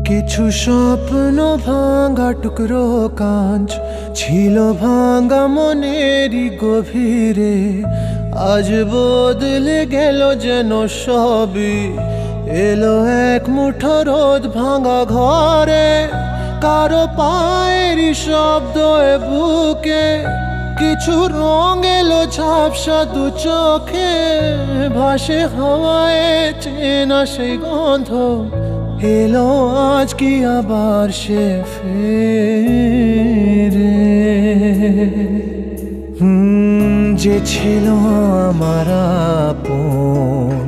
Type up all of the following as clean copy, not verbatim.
কিছু স্বপ্ন ভাঙা টুকরো কাঁচ ছিল ভাঙা মনেরই গভীরে, আজ বদলে গেল যেন সবই। এলো এক মুঠো রোদ ভাঙা ঘরে, কারো পায়েরই শব্দ এ বুকে, কিছু রং এলো ঝাপসা দু চোখে, ভাসে হাওয়ায় চেনা সেই গন্ধ। এলো আজ কি আবার সে ফেরে? যে ছিল আমার আপন,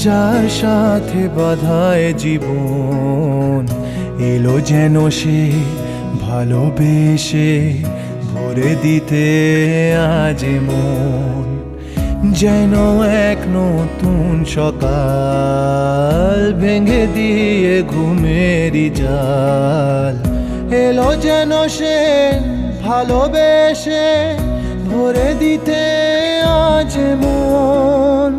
যার সাথে বাঁধায় জীবন, এলো যেন সে ভালোবেসে ভরে দিতে আজ মন। যেন এক নতুন সকাল ভেঙে দিয়ে ঘুমেরই জাল, এলো যেন সে ভালোবেসে ভরে দিতে আজ মন।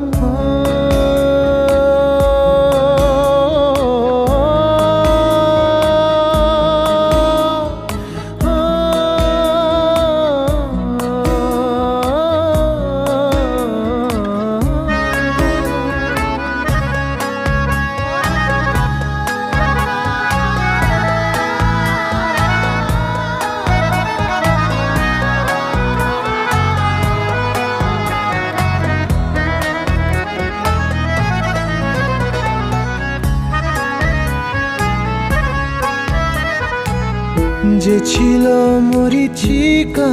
যে ছিল মরিচিকা,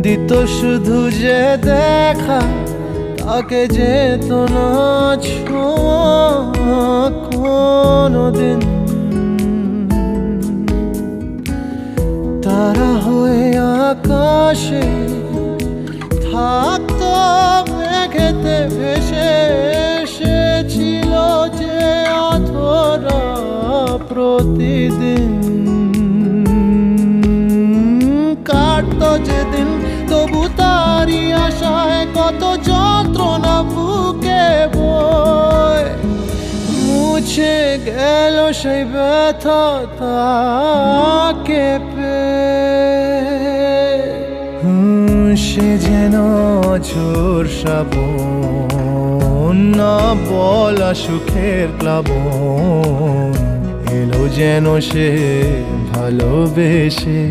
দিত শুধু যে দেখা, তাকে যেত না ছোঁয়া কোনোদিন। তারা হয়ে আকাশে থাকতো মেঘেতে ভেসে, এসেছিল যে অধরা প্রতিদিন। কাটতো যেদিন তবু তারি আশায় কত যন্ত্রণা বুকে বয়, মুছে গেল সেই ব্যথা তাকে পেয়ে। সে যেন ঝোর শ্রাবণ, না বলা সুখের প্লাবন, এলো যেন সে ভালোবেসে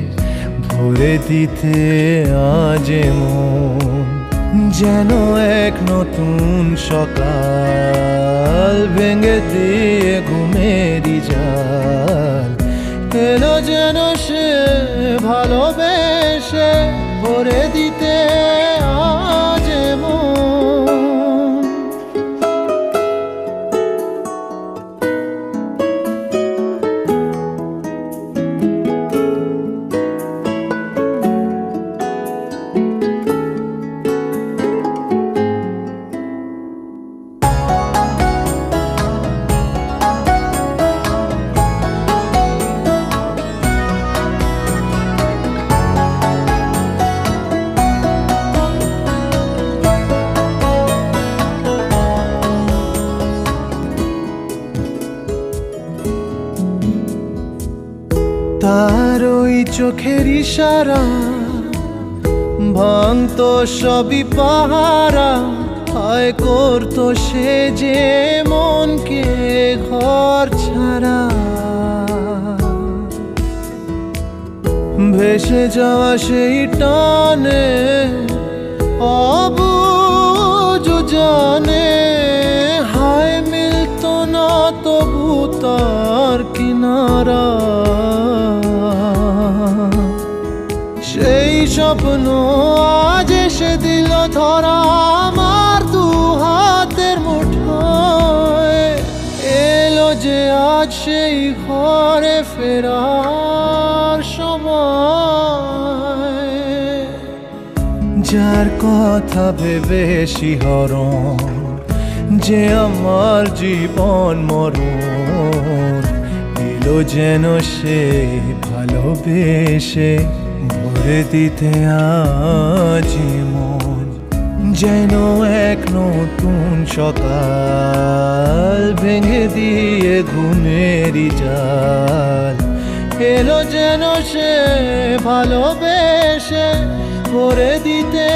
ভরে দিতে আজ মন। যেন এক নতুন সকাল ভেঙে দিয়ে ঘুমেরই জাল, এলো যেন সে ভালোবেসে ভরে দিতে আজ মন। তার ওই চোখের ইশারা ভাঙতো সবই পাহারা, হায় করতো সে যে মনকে ঘর ছাড়া। ভেসে যাওয়া সেই টানে অবুঝ জানে, হায় মিলতো না তবু তার কিনারা। সেই স্বপ্ন আজ এসে দিল ধরা আমার দু হাতের মুঠোয়, এলো যে আজ সেই ঘরে ফেরার সময়। যার কথা ভেবে শিহরণ, যে আমার জীবন মরণ, এলো যেন সে ভালোবেসে ভরে দিতে আজ মন। যেন এক নতুন সকাল ভেঙে দিয়ে ঘুমেরই জাল এলো যেন সে ভালোবেসে ভরে দিতে